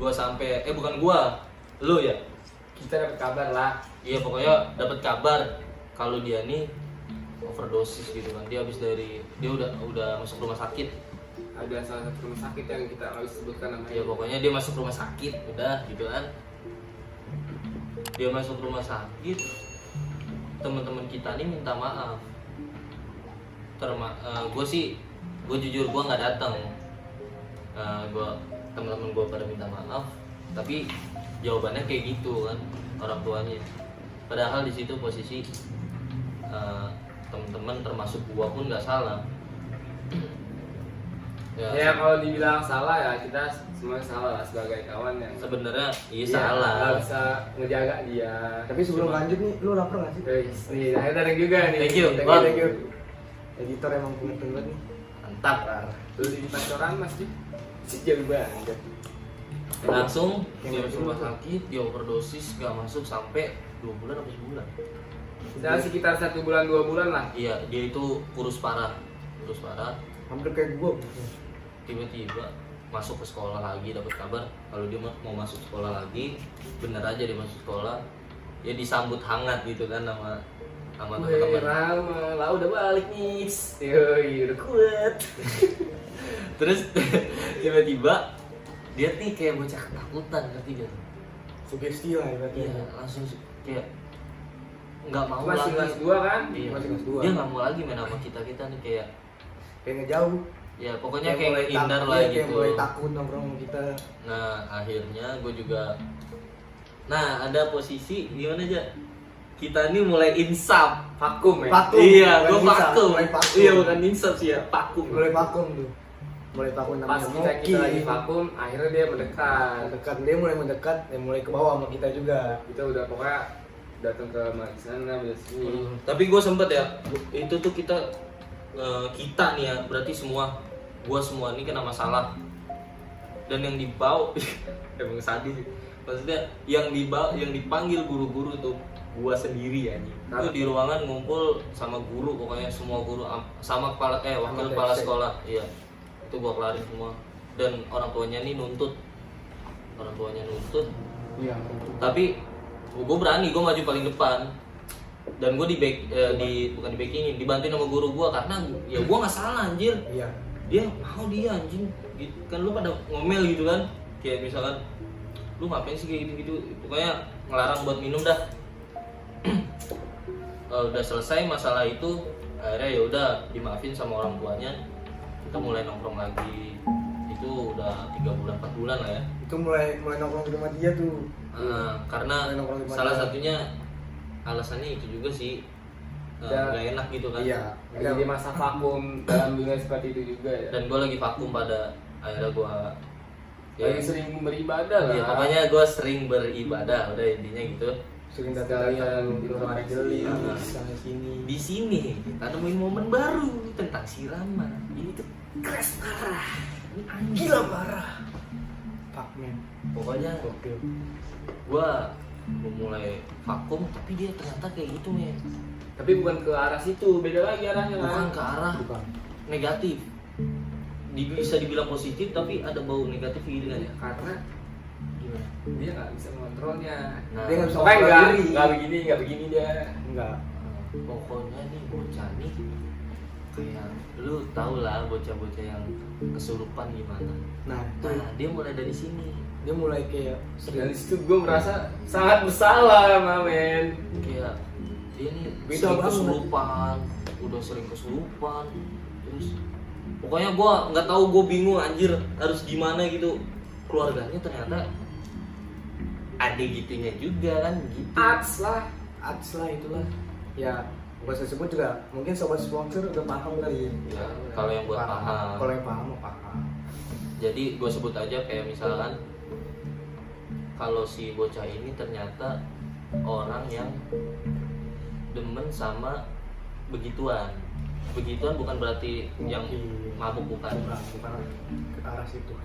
gua sampai bukan gua, lu ya. Kita dapat kabar lah. Iya pokoknya dapat kabar kalau dia nih overdosis gitu kan. Dia udah masuk rumah sakit. Ada salah satu rumah sakit yang kita harus sebutkan namanya. Ya pokoknya dia masuk rumah sakit udah gitu kan. Dia masuk rumah sakit, teman-teman kita nih minta maaf. Gue jujur gue nggak datang. Teman-teman gue pada minta maaf, tapi jawabannya kayak gitu kan orang tuanya. Padahal di situ posisi teman-teman termasuk gue pun nggak salah. Ya kalau dibilang salah ya kita semua salah lah sebagai kawan yang sebenarnya iya dia salah. nggak bisa ngejaga dia. Tapi sebelum lanjut nih, lu lapar nggak sih? Nih, akhirnya ada juga nih. Thank you. Thank you. Editor emang punya banget nih. Mantap. Dulu di pacoran mas sih. Si jauh banget. Langsung Yang dia masuk masuk rumah tuh. sakit, dia overdosis, gak masuk sampai 2 bulan atau sebulan. Sudah sekitar 1 bulan 2 bulan lah. Iya, dia itu kurus parah. Hampir kayak gua. Tiba-tiba masuk ke sekolah lagi, dapat kabar kalau dia mau masuk sekolah lagi. Bener aja dia masuk sekolah. Ya disambut hangat gitu kan sama Wih, teman-teman. Rama, lah udah balik nih. Yoi, udah kuat. Terus tiba-tiba dia nih kayak bocah ketakutan, ngerti gak? Sugesti lah ibaratnya. Iya, langsung kayak nggak mau Masih lagi. kelas 2 kan? Iya. Masih kelas 2. Dia nggak mau lagi main sama kita nih kayak Kayak ngejauh. ya pokoknya kayak mulai ngehindar takut, lah iya, gitu. Kayak mulai takut nongkrong sama kita. Nah akhirnya gue juga, nah ada posisi gimana aja? Kita nih mulai insaf. Vakum ya. Vakum. Iya, Bukan gue insaf, vakum. mulai vakum. Iya bukan insaf sih ya, vakum. Mulai vakum tuh. Mulai vakum Pas namanya kita lagi vakum, akhirnya dia mendekat. mendekat, dia mulai mendekat, dia mulai ke bawah sama kita juga. Kita udah pokoknya datang ke sana, ke sini. Tapi gue sempet ya, itu tuh kita nih ya, berarti gue semua ini kena masalah. Dan yang dibawa emang sadis sih. Maksudnya yang dipanggil guru-guru tuh gua sendiri anjing. Itu di ruangan ngumpul sama guru, pokoknya semua guru sama wakil kepala sekolah. Iya. Itu gua kelarin semua. Dan orang tuanya nih nuntut. Iya. Tapi gua berani, gua maju paling depan. Dan gua bukan di backingin, dibantuin sama guru gua karena ya gua nggak salah anjir. Iya. Dia anjing gitu. Kan lu pada ngomel gitu kan, kayak misalkan lu ngapain sih kayak gitu pokoknya ngelarang buat minum dah. Udah selesai masalah itu, akhirnya ya udah dimaafin sama orang tuanya, kita mulai nongkrong lagi. Itu udah 3 bulan 4 bulan lah ya. Itu mulai nongkrong di rumah dia tuh. Karena Mulai nongkrong di rumah salah dia. satunya alasannya itu juga sih, gak enak gitu kan. Iya. Jadi masa vakum dalam dunia seperti itu juga ya. Dan gue lagi vakum pada akhirnya gue Lagi sering beribadah lah. ya pokoknya gue sering beribadah, udah intinya gitu. Sering Sekalian datang di rumah refleksi. majelis sana sini. Di sini kita nemuin momen baru tentang siraman. Ini tuh keras parah. Ini anjing. Gila parah. Fuck man. Pokoknya Gokil. gua mulai vakum, tapi dia ternyata kayak gitu men. Tapi bukan ke arah situ, beda lagi arahnya Bukan kan. ke arah Bukan. negatif. Bisa dibilang positif tapi ada bau negatif gitu kan ya. Karena Gimana? dia nggak bisa mengontrolnya. Nah, Dia nggak bisa Pokoknya kontrol diri. nggak begini dia. Enggak. pokoknya nih bocah nih kayak lu tau lah bocah-bocah yang kesurupan gimana. Nah, Nah dia mulai dari sini. dia mulai kayak Dari situ gue merasa sangat bersalah sama men. Kayak dia nih Beda sering banget. kesurupan, udah sering kesurupan, terus pokoknya gua nggak tahu, gua bingung anjir harus gimana gitu. Keluarganya ternyata ada gitunya juga kan gitu. Ats lah. ads lah itulah. Ya, buat saya sebut juga mungkin sobat sponsor udah paham kali ya. Ya, kalau yang buat paham. Kalau yang paham paham. Jadi gua sebut aja kayak misalkan kalau si bocah ini ternyata orang yang demen sama begituan. Begituan bukan berarti yang mabuk, bukan. Bukan ke arah situ.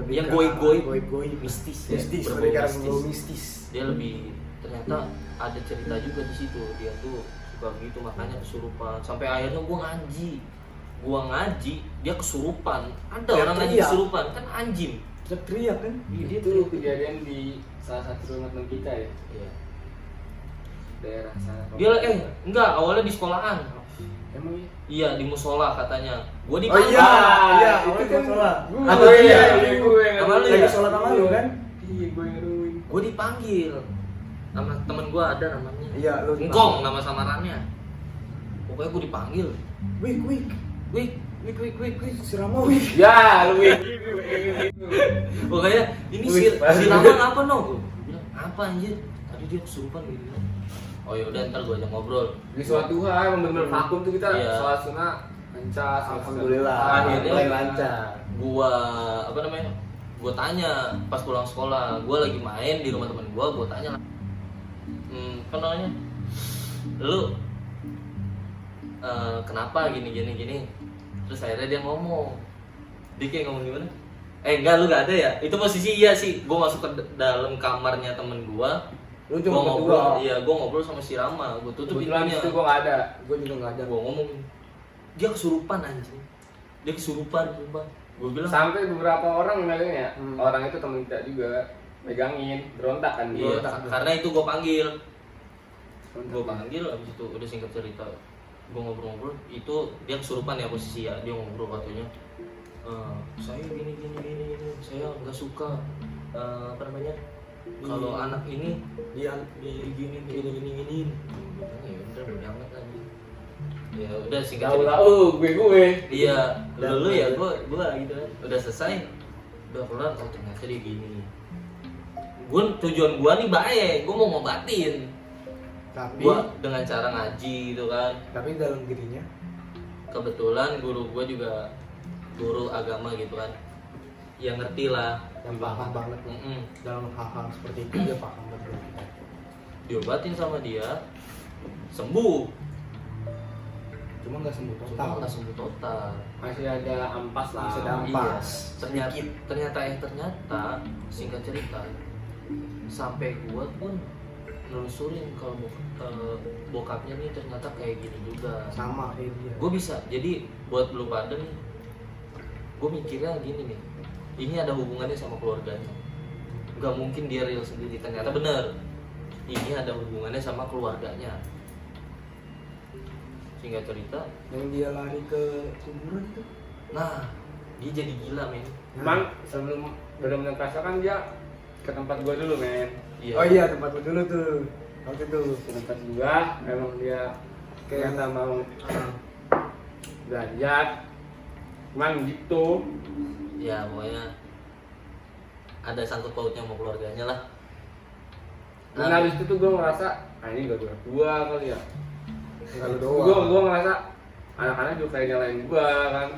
Yang goib-goib, goib-goib mistis, ya, mistis, berbau lebih karena mistis. berbau mistis. Dia lebih ternyata ada cerita juga di situ. Dia tuh suka begitu, makanya kesurupan. Sampai akhirnya gua ngaji. gua ngaji dia kesurupan. Ada Teriak-teriak. orang ngaji kesurupan kan anjing. Teriak kan. Itu kejadian di salah satu rumah teman kita ya, Iya. daerah sana. Dia enggak awalnya di sekolahan. Emang ya? Iya di musola katanya. Gua Oh dipanggil. iya, iya, itu itu kan kan sholat. Atau iya, gue Sama lu Lagi ya? sholat sama lu kan? Iya, gue ngeruin. Gue dipanggil sama temen gue ada namanya Iya, lu Ngkong nama samarannya. Pokoknya gue dipanggil. Wik, wik, Wih, wik, si Rama wik. Ya, lu pokoknya ini si Wih, si Rama ngapa no? Gue bilang apa anjir? Tadi dia kesurupan gitu. Oh ya udah ntar gue ajak ngobrol. Di suatu hari emang bener-bener vakum tuh kita Iya. sholat sunnah lancar. Alhamdulillah, Akhirnya mulai lancar. Gua apa namanya? Gue tanya pas pulang sekolah, gue lagi main di rumah temen gue tanya lah, apa namanya, lu kenapa gini, terus akhirnya dia ngomong, dia kayak ngomong gimana? Enggak, lu gak ada ya? Itu posisi iya sih, gue masuk ke dalam kamarnya temen gue, Lu gue cuma ngobrol, berdua. iya gue ngobrol sama si Rama, gue tutup Kebetulan pintunya, itu gue gak ada. Gue juga nggak ada. gue ngomong, dia kesurupan anjing, dia kesurupan, sumpah. Gue bilang Sampai beberapa orang megangnya, Hmm. orang itu temen kita juga megangin, berontak kan iya, dia. karena itu gue panggil. Berontak. Gue panggil abis itu udah singkat cerita gue ngobrol-ngobrol itu dia kesurupan ya posisi ya, dia ngobrol katanya saya gini saya nggak suka apa namanya kalau anak ini Dia gini ya udah bodo amat lagi ya udah singkat Tahu cerita lah, gue. iya dulu ya gue gitu kan udah selesai udah kelar oh ternyata dia gini gue tujuan gue nih baik gue mau ngobatin tapi gua dengan cara ngaji gitu kan dalam dirinya kebetulan guru gua juga guru agama gitu kan yang ngerti lah yang paham banget dalam hal-hal seperti itu, dia paham betul. diobatin sama dia sembuh Cuma nggak sembuh cuma total. nggak sembuh total. Masih ada ampas lah. Masih ada ampas. Iya, Sedikit. ternyata singkat cerita sampai gua pun nelusurin kalau bokapnya nih ternyata kayak gini juga. Sama kayak dia. Gue bisa, jadi buat lu pada nih, gue mikirnya gini nih, ini ada hubungannya sama keluarganya. Gak mungkin dia real sendiri, ternyata bener. Ini ada hubungannya sama keluarganya. Singkat cerita, Yang dia lari ke kuburan itu. nah dia jadi gila men. Cuman sebelum benar-benar kerasa kan dia ke tempat gua dulu men. Iya. Oh iya, tempat lu dulu tuh. Waktu itu. Ke tempat gua, memang dia kayak nggak mau belajar. Cuman gitu. Ya pokoknya ada sangkut pautnya sama keluarganya lah. Dan habis itu tuh gua ngerasa, ini gak gua kali ya. Kalau doang. Gua ngerasa anak-anak juga kayak nyalain gua kan.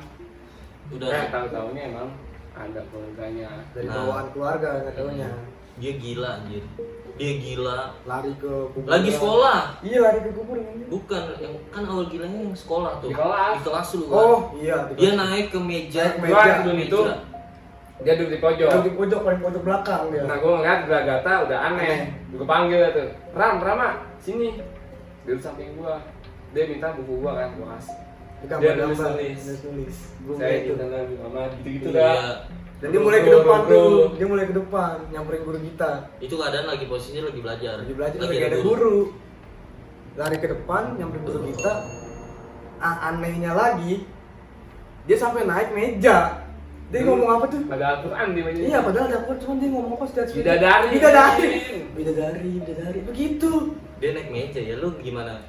Udah Tahu-tahunya emang ada keluarganya. Dari Nah. bawaan keluarga nggak taunya. dia gila anjir. Dia gila. Lari ke kuburan. Lagi sekolah. Iya, lari ke kuburan. Bukan, yang kan awal gilanya yang sekolah tuh. Di kelas. Di kelas lu kan. Oh iya. Dia naik ke meja. Naik Gua meja. sebelum itu dia duduk di pojok. Yang di pojok, paling pojok belakang dia. Nah gue ngeliat Gata udah aneh. Gue panggil tuh, Rama, sini. Dia di samping gua. Dia minta buku gua kan, gua kasih. Dia nulis. Gua Saya itu. gitu kan, Mama gitu-gitu Iya. dah. Dan dia mulai ke Bro, depan bro. tuh. Dia mulai ke depan, nyamperin guru kita. Itu keadaan lagi posisinya lagi belajar. Lagi belajar, lagi ada guru. Lari ke depan, nyamperin guru kita. Anehnya lagi, dia sampai naik meja. Dia ngomong apa tuh? Ada Al-Quran di meja. Iya, padahal ada apa? Cuman dia ngomong apa sih? Bidadari. Bidadari. Begitu. Dia naik meja ya, lu gimana?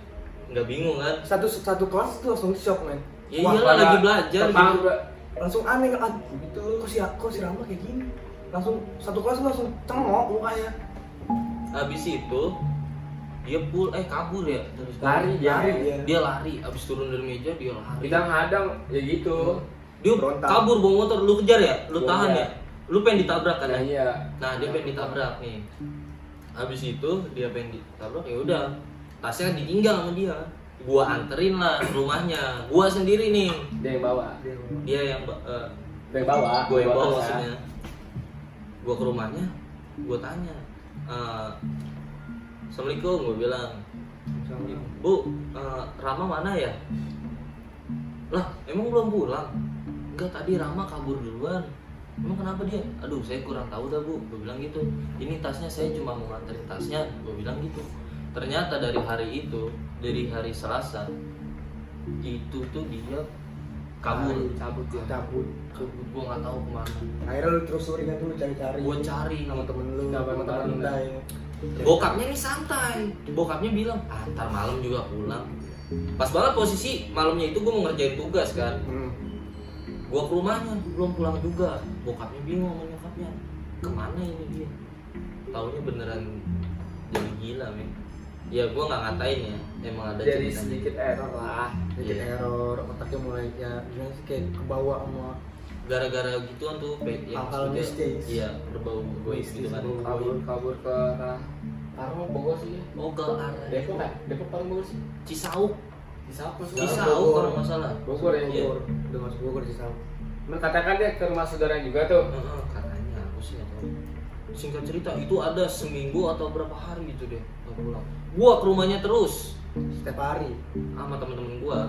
Nggak bingung kan? Satu kelas tuh langsung shock, men. Ya Wah, iyalah lagi belajar Tepang gitu. juga. langsung aneh kan. Gitu. Kok si Rama kayak gini? Langsung satu kelas tuh langsung cengok mukanya. Habis itu dia kabur ya dari sekolah. Lari dia. Lari dia. Dia lari, habis turun dari meja dia lari. Kita ngadang ya gitu. Dia Berontak. kabur bawa motor, lu kejar ya? Lu Gua tahan enggak. ya? Lu pengen ditabrak kan? Nah ya? iya. Nah, dia pengen ditabrak nih. Habis itu dia pengen ditabrak ya udah. Tasnya ditinggal sama dia. Gua anterin lah ke rumahnya. Gua sendiri nih. Dia yang bawa. Dia yang Dia yang bawa. gue yang bawa tas, ya. maksudnya. Gua ke rumahnya, gua tanya. Assalamualaikum, gue bilang. Bu, Rama mana ya? Lah emang belum pulang? Enggak, tadi Rama kabur duluan. Emang kenapa dia? Aduh saya kurang tahu dah bu, gue bilang gitu. Ini tasnya saya cuma mau nganterin tasnya, gue bilang gitu. Ternyata dari hari itu, dari hari Selasa itu tuh dia kabur. Cabut ya. Cabut. Gue nggak tahu kemana. Akhirnya lu telusuri kan dulu cari-cari. Gue cari sama temen lu, Sama sama temen temen. Ndai. Bokapnya nih santai. Bokapnya bilang, ntar malam juga pulang. Pas banget posisi malamnya itu gue mau ngerjain tugas kan. Gua ke rumahnya belum pulang juga. Bokapnya bingung sama nyokapnya, kemana ini dia? Taunya beneran jadi gila men. Ya gua nggak ngatain ya, emang ada Jadi ceritanya. sedikit error lah. Jadi Iya. error, otaknya mulai ya gimana sih kayak kebawa sama Gara-gara gituan tuh yang hal-hal sudah- mistis. iya berbau egois gitu kan. Kabur ke arah Bogor sih. Oh ke arah Depok kan? Depok paling Bogor sih. Cisauk. Cisauk Cisauk kalau nggak salah. Bogor ya. Iya. Bogor, udah masuk Bogor di sana. Katakan dia ke rumah saudara juga tuh. Heeh, katanya aku sih nggak tahu. Singkat cerita itu ada seminggu atau berapa hari gitu deh nggak pulang. Gua ke rumahnya terus Setiap hari. sama temen-temen gua.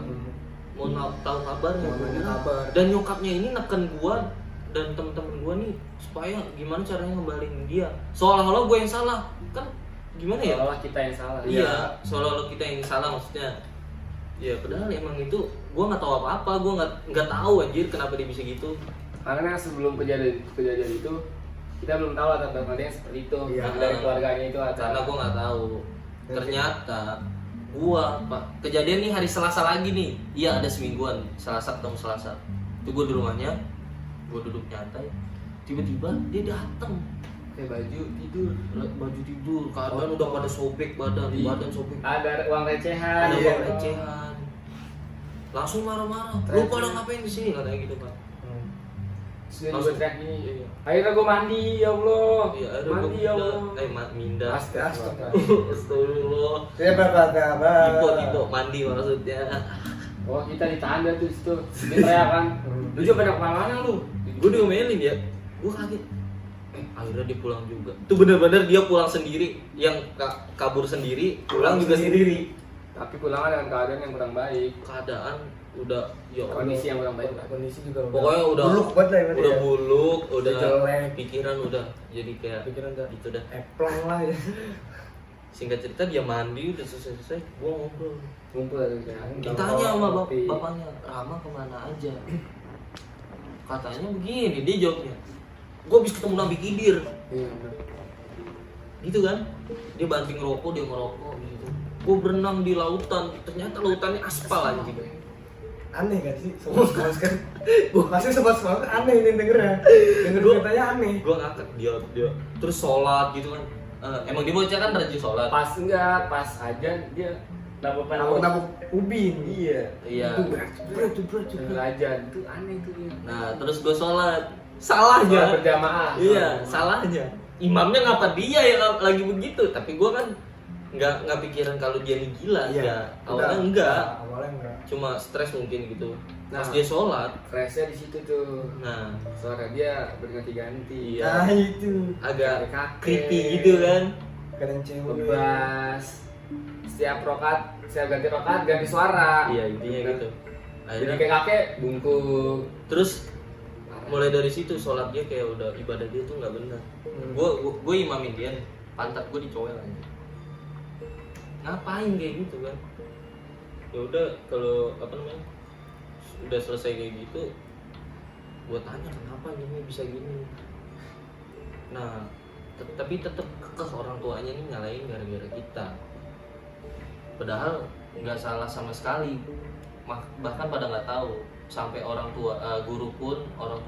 Mau tahu kabarnya, Mau nanya kabar. dan nyokapnya ini neken gua dan temen-temen gua nih supaya gimana caranya ngembalin dia, seolah-olah gua yang salah kan, gimana ya? Seolah kita yang salah. Iya, seolah-olah kita yang salah maksudnya. Ya padahal emang itu gua nggak tahu apa-apa, gua nggak tahu anjir kenapa dia bisa gitu. Karena sebelum kejadian itu kita belum tahu latar belakangnya seperti itu. Iya. Dari keluarganya itu ada. Karena gua nggak tahu. Ternyata gua Pak, kejadian nih hari Selasa lagi nih. Iya ada semingguan, Selasa ketemu Selasa. Itu gua di rumahnya, gua duduk nyantai. Tiba-tiba dia datang. kayak baju tidur. Baju tidur, keadaan udah pada sobek badan, Iya. badan sobek. Ada uang recehan. Ada Iya. uang recehan. Langsung marah-marah. Lu pada ngapain di sini katanya gitu Pak. Sudah Langsung. gue teriak gini. Iya. Akhirnya gue mandi ya Allah. Iya, ada Mandi ya Allah. minda. Astaga. Astagfirullah. Saya berkata Tipo mandi maksudnya. Oh kita ditahan dah tuh di situ. Dia teriak kan. Lu juga pada kemana lu? Gue diomelin ya. Gue kaget. Akhirnya dia pulang juga. Itu bener-bener dia pulang sendiri. Yang kabur sendiri, pulang juga sendiri. Tapi pulangan dengan keadaan yang kurang baik. Keadaan udah ya Allah. Kondisi yang kurang baik. Kondisi juga Pokoknya udah buluk banget lah ya, udah ya. buluk, udah jelek. pikiran udah jadi kayak Pikiran udah gitu dah. eplong lah ya. Singkat cerita dia mandi udah selesai, gua ngobrol. Ngumpul dari sana. Ditanya sama bapaknya, Rama kemana aja? Katanya begini, dia jawabnya. Gua habis ketemu Nabi Khidir. Iya benar. Gitu kan? Dia banting rokok, dia ngerokok gitu. Gua berenang di lautan, ternyata lautannya aspal anjing. Aneh kan sih, semua kan. Pasti semua aneh ini dengernya. Denger Gua- ceritanya aneh. Gua ngakak dia terus sholat gitu kan. Emang dia bocah kan rajin sholat. Pas enggak, pas ajan dia Nabuk ubin. Iya. Iya. Jebret. Dengan ajan itu aneh tuh dia. Nah, terus gue sholat. Sholat Salahnya. berjamaah. Iya, salahnya. Imamnya ngapa dia yang lagi begitu? Tapi gue kan nggak pikiran kalau dia ini gila. Ya, awalnya enggak. Awalnya enggak. Cuma stres mungkin gitu. Pas Nah. dia sholat. Crashnya di situ tuh. Nah, Suara dia berganti-ganti. Iya. Nah itu. agak Kakek. creepy gitu kan. Kadang cewek. Ngebas. Setiap ganti rokat ganti suara. Iya, intinya gitu. Jadi Akhirnya kayak kakek bungkuk. terus mulai dari situ sholat dia kayak udah ibadah dia tuh nggak benar. Gue imamin dia, nih, pantat gue dicoel aja. Ngapain kayak gitu kan? Ya udah kalau apa namanya udah selesai kayak gitu, gue tanya kenapa ini bisa gini. Nah tapi tetap kekeh orang tuanya nih nyalain gara-gara kita. Padahal nggak salah sama sekali. Bahkan pada nggak tahu. Sampai orang tua, guru pun, orang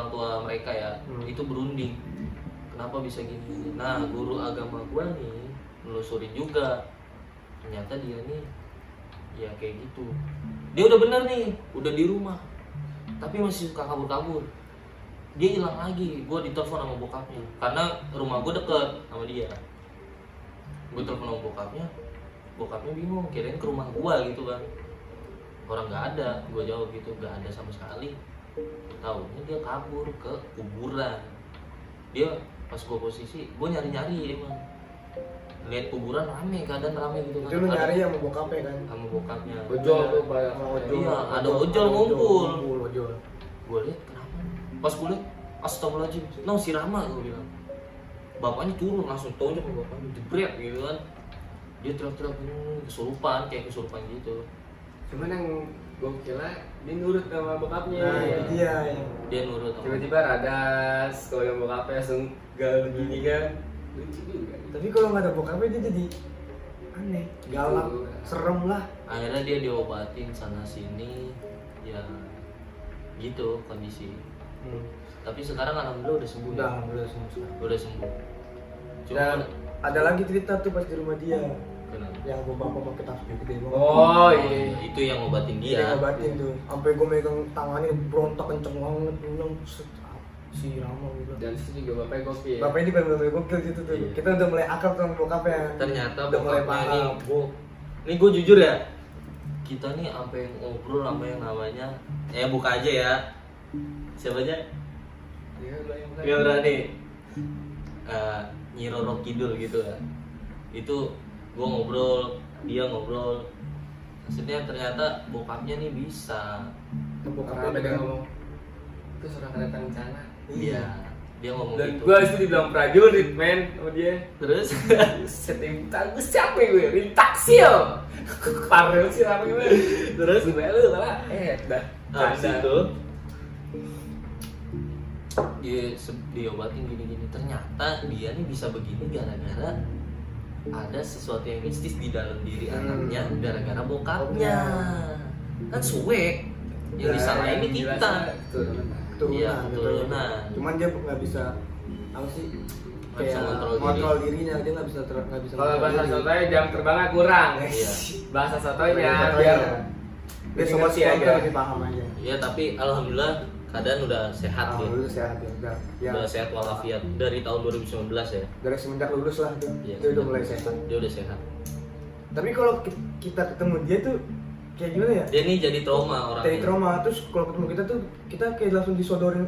tua mereka ya, itu berunding. Kenapa bisa gini? Nah, guru agama gua nih nelusurin juga. Ternyata dia nih ya kayak gitu. Dia udah bener nih, udah di rumah. Tapi masih suka kabur-kabur. Dia hilang lagi. Gua ditelepon sama bokapnya. Karena rumah gua deket sama dia. Gua telepon sama bokapnya. Bokapnya bingung, kirain ke rumah gua gitu kan. Orang nggak ada, gue jawab gitu, nggak ada sama sekali. Taunya dia kabur ke kuburan. Dia pas gue posisi, gue nyari-nyari emang. lihat kuburan rame, keadaan rame gitu kan. Itu lu nyari sama bokapnya kan? sama bokapnya. Ojol tuh banyak. Sama ojol. Iya, ada ojol ngumpul. Ojol. Gue lihat kenapa? Pas gue lihat, astagfirullahaladzim, no si Rama gue bilang. Bapaknya turun langsung tonjok sama bapaknya, jebret gitu kan. Dia teriak-teriak kesurupan, kayak kesurupan gitu. Cuman yang gokilnya dia nurut sama bokapnya. Nah, itu dia ya. Dia nurut sama Tiba-tiba radas, kalau yang bokapnya langsung gal begini kan. Lucu juga. Tapi kalau nggak ada bokapnya dia jadi aneh, galak, Gitu. serem lah. akhirnya dia diobatin sana sini, ya gitu kondisi. Tapi sekarang alhamdulillah udah sembuh. Udah semua sekarang. Udah sembuh. Cuma Dan ada lagi cerita tuh pas di rumah dia, kenapa? yang bapak pakai tasbih gede banget. Oh iya. Itu yang ngobatin Dia dia. ngobatin tuh, sampai gue megang tangannya berontak kenceng banget, bilang "Buset, si Rama gitu. Dan situ juga bapaknya gokil. Bapaknya ini bener-bener gokil gitu tuh. Iya. Kita udah mulai akrab sama bokapnya. Ternyata udah mulai bokapnya ini, paham. Ini gue jujur ya, kita nih apa yang ngobrol sama yang namanya, buka aja ya. Siapa aja? Iya, udah Gak berani. Nyi Roro Kidul gitu ya. Itu gue ngobrol, dia ngobrol. Maksudnya ternyata bokapnya nih bisa. Bokapnya Bapaknya dia dengan ngomong, itu surat kedatangan bencana. Iya. Dia ngomong Dan gitu. gue itu dibilang prajurit men sama dia. Terus Setimpa gue siapa gue? Rintaksil. Parel sih apa gue. terus Lu lu malah dah. habis Ada. itu diobatin gini-gini. Ternyata dia nih bisa begini gara-gara ada sesuatu yang mistis di dalam diri anaknya gara-gara bokapnya. Kan suwe. Yang Ya, disalahin ini Jelas, kita. betul. keturunan, Iya, gitu. keturunan. Cuman dia nggak bisa apa sih? Nggak bisa Kayak kontrol dirinya, dia nggak bisa Kalau bahasa sotoy jam terbangnya kurang. Iya. Bahasa sotoynya Bahasa biar sotoynya. Dia sobat ngerti sponsor aja. lebih paham aja. Ya tapi alhamdulillah keadaan udah sehat ya. Alhamdulillah sehat ya, udah. Ya, Udah sehat walafiat dari tahun 2019 ya. dari semenjak lulus lah tuh, Iya, dia udah mulai sehat. Dia udah sehat. Tapi kalau kita ketemu dia tuh kayak gimana ya? Dia nih jadi trauma orangnya. Dari trauma, terus kalau ketemu kita tuh kita kayak langsung disodorin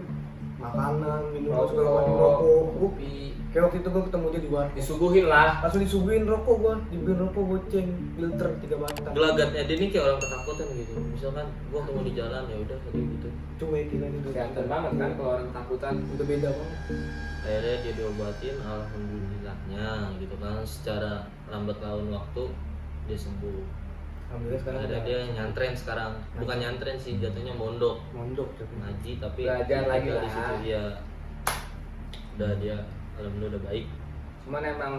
makanan, minuman segala macam, rokok. kopi. Kayak waktu itu gua ketemu dia di warung, Disuguhin lah. langsung disuguhin rokok gua, dibeliin rokok goceng, filter 3 batang. Gelagatnya dia nih kayak orang ketakutan gitu. Misalkan gua ketemu di jalan ya udah kayak gitu. Cuek kita gitu. Kelihatan banget kan kalau orang ketakutan. Udah beda banget. Akhirnya dia diobatin, alhamdulillahnya gitu kan. Secara lambat laun waktu dia sembuh. Alhamdulillah sekarang Akhirnya udah dia nyantren sekarang. Bukan nyantren sih, jatuhnya mondok. mondok tapi. Ngaji tapi Belajar lagi tinggal lah. di situ ya. Udah dia alhamdulillah udah baik. Cuman emang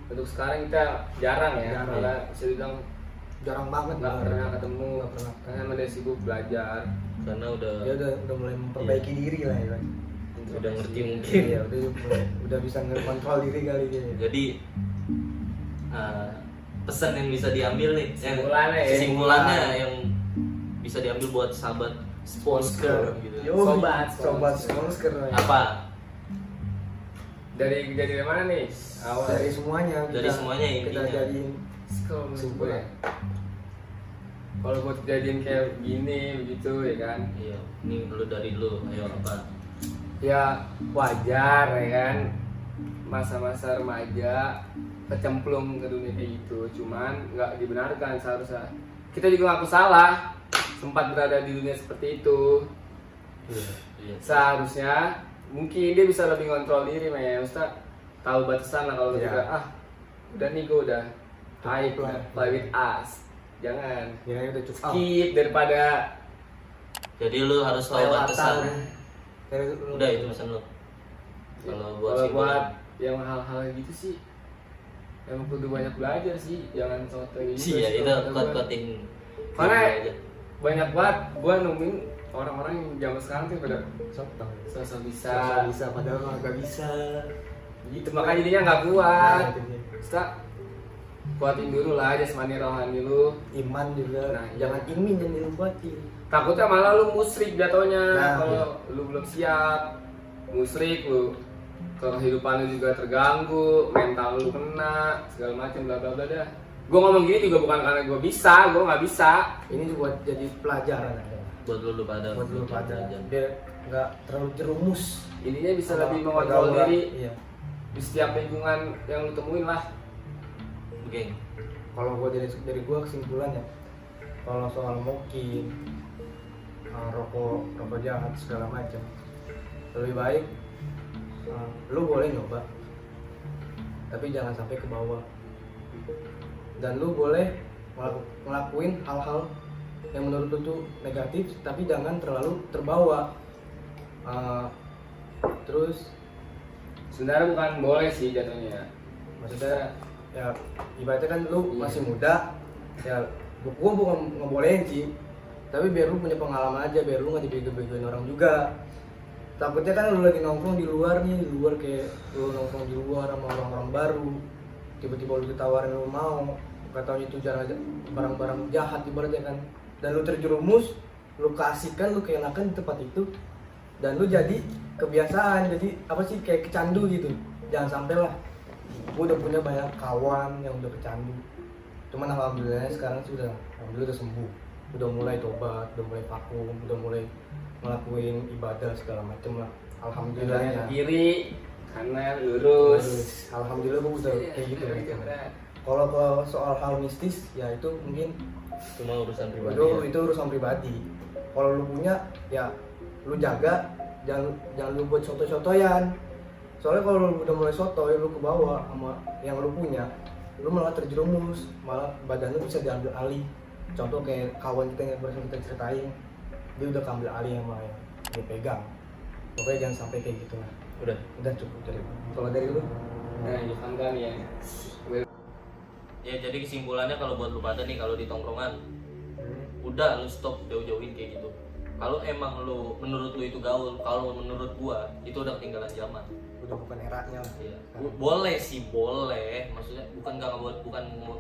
untuk sekarang kita jarang ya, Jarang. malah bisa dibilang Jarang banget nggak pernah ketemu, Nggak pernah. karena emang dia sibuk belajar. Karena udah Dia udah mulai memperbaiki diri lah ya. udah ngerti mungkin. Iya, udah bisa ngekontrol diri kali dia. Jadi pesan yang bisa diambil nih, Kesimpulannya ya. kesimpulannya yang bisa diambil buat sahabat sponsor gitu. Yo, Sobat sobat sponsor. sponsor ya. Apa? Dari mana nih? Awal Dari semuanya Dari semuanya kita intinya. jadiin Kalau menurut gue kesimpulan. ya, kalau buat kejadian kayak gini begitu ya kan, Iya, ini dulu dari lu, ayo apa? ya wajar ya kan, masa-masa remaja kecemplung ke dunia kayak gitu, cuman nggak dibenarkan seharusnya. Kita juga ngaku salah, sempat berada di dunia seperti itu. Iya. Seharusnya mungkin dia bisa lebih ngontrol diri, men. Maksudnya tahu batasan lah kalau Iya. juga udah nih gue udah high Cukup lah. play with us. Jangan Ya udah cukup. skip daripada Jadi lu harus tahu batasan. Udah itu pesan lu. Kalau buat kalau simpulan. buat yang hal-hal gitu sih emang kudu banyak belajar sih, jangan soto gitu. Iya, itu Kata gua. kot-kotin. Karena aja. banyak banget gua nemuin orang-orang yang zaman sekarang tuh pada Sotong. sosok bisa Bisa padahal mah gak bisa. gitu, makanya jadinya nggak kuat. Nah, jadinya. Setelah kuatin dulu lah jasmani rohani lu. Iman juga. Nah, jangan imin yang dilupatin. Takutnya malah lu musrik jatuhnya Nah, kalau lu belum siap. Musrik lu, kehidupan lu juga terganggu, mental lu kena, segala macam bla bla bla dah. Gue ngomong gini juga bukan karena gue bisa, gue nggak bisa. Ini juga buat jadi pelajaran aja. Buat lu pada Buat dulu pelajaran. Biar nggak terlalu jerumus. Ininya bisa Sama lebih mengontrol pergaulan. diri Iya. di setiap lingkungan yang lu temuin lah. Oke. Kalau gua dari gua kesimpulannya, kalau soal mungkin rokok jahat segala macam, lebih baik lu boleh nyoba, tapi jangan sampai ke bawah. Dan lu boleh ngelakuin hal-hal yang menurut lu tuh negatif, tapi jangan terlalu terbawa. Terus Sebenarnya bukan boleh sih jatuhnya. maksudnya ya ibaratnya kan lu masih muda, ya gua bukan ngebolehin sih, tapi biar lu punya pengalaman aja, biar lu nggak dibego-begoin orang juga. Takutnya kan lu lagi nongkrong di luar kayak lu nongkrong di luar sama orang-orang baru, tiba-tiba lu ditawarin lu mau, katanya itu barang-barang jahat ibaratnya kan, dan lu terjerumus, lu keasikan, lu keenakan di tempat itu, dan lu jadi kebiasaan, jadi apa sih, kayak kecandu gitu. Jangan sampai lah. Gue udah punya banyak kawan yang udah kecandu, cuman alhamdulillah sekarang udah sembuh, udah mulai tobat, udah mulai vakum, udah mulai ngelakuin ibadah segala macem lah, alhamdulillah ya. Kiri, kanan, lurus. Alhamdulillah gue udah kayak gitu ya. Kalau soal hal mistis ya itu mungkin Cuma urusan pribadi. itu urusan pribadi. Kalau lu punya ya lu jaga, jangan lu buat soto-sotoyan. Soalnya kalau lu udah mulai sotoy, lu ke bawah sama yang lu punya, lu malah terjerumus, malah badan lu bisa diambil alih. Contoh kayak kawan kita yang barusan kita ceritain, dia udah keambil alih sama yang dia pegang. Pokoknya jangan sampai kayak gitu lah. Udah cukup dari kalau dari lu. Nah, Johan kan ya. Ya jadi kesimpulannya kalau buat lu pada nih, kalau di tongkrongan udah lu stop, jauh-jauhin kayak gitu. Kalau emang lu menurut lu itu gaul, kalau menurut gua itu udah ketinggalan zaman. Udah bukan eranya lah. Iya. Boleh sih, boleh. Maksudnya bukan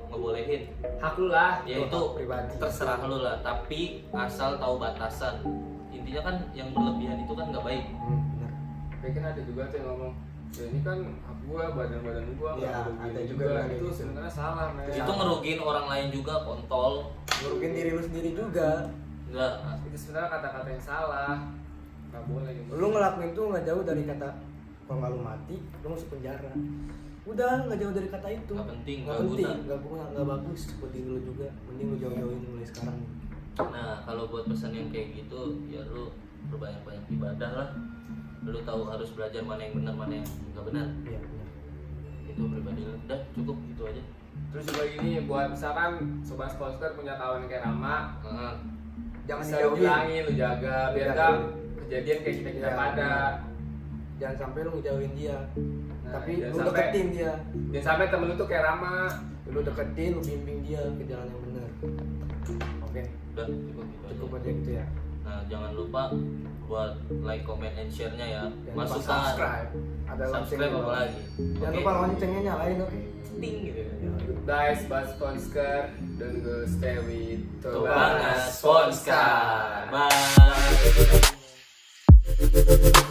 ngebolehin. Hak lu lah. Ya itu pribadi. terserah lu lah, tapi asal tahu batasan. Intinya kan yang berlebihan itu kan nggak baik. Benar. Kayak kan ada juga tuh yang ngomong, ya ini kan hak gua, badan gua, Ya, nggak ada begini juga yang itu gitu. sebenarnya salah, men. Itu ngerugiin orang lain juga, kontol. Ngerugiin diri lu sendiri juga. Enggak. Itu sebenarnya kata-kata yang salah, nggak boleh gitu. Lu ngelakuin tuh nggak jauh dari kata kalau nggak lu mati, lu masuk penjara. Udah nggak jauh dari kata itu. Nggak penting, nggak nggak penting, guna. nggak bagus buat diri lu juga. Mending lu jauh-jauhin mulai sekarang. Nah, kalau buat pesan yang kayak gitu, ya lu berbanyak-banyak ibadah lah. Lu tahu harus belajar mana yang benar, mana yang nggak benar. Iya benar. Itu pribadi lu. Udah cukup gitu aja. Terus juga gini, buat misalkan sobat sponsor punya kawan yang kayak Rama, Nah, Jangan bisa lu dijauhin. bilangin, lu jaga, biar Lu nggak jaga. kejadian kayak kita Iya, pada. benar. Jangan sampai lu ngejauhin dia, Nah, tapi jangan lu sampai- deketin dia. Jangan sampai temen lu tuh kayak Rama. Lu deketin, lu bimbing dia ke jalan yang benar. Oke, udah cukup gitu aja. cukup aja gitu ya. Nah, jangan lupa buat like, comment, and share-nya ya. Jangan lupa Masukan. subscribe. Ada Subscribe loncengnya. apa lagi? Jangan Oke. lupa loncengnya nyalain, oke? Ting gitu. Guys, buat sponsor, don't go stay with Tobanga Tobanga Sponsor. Sponsor. Bye.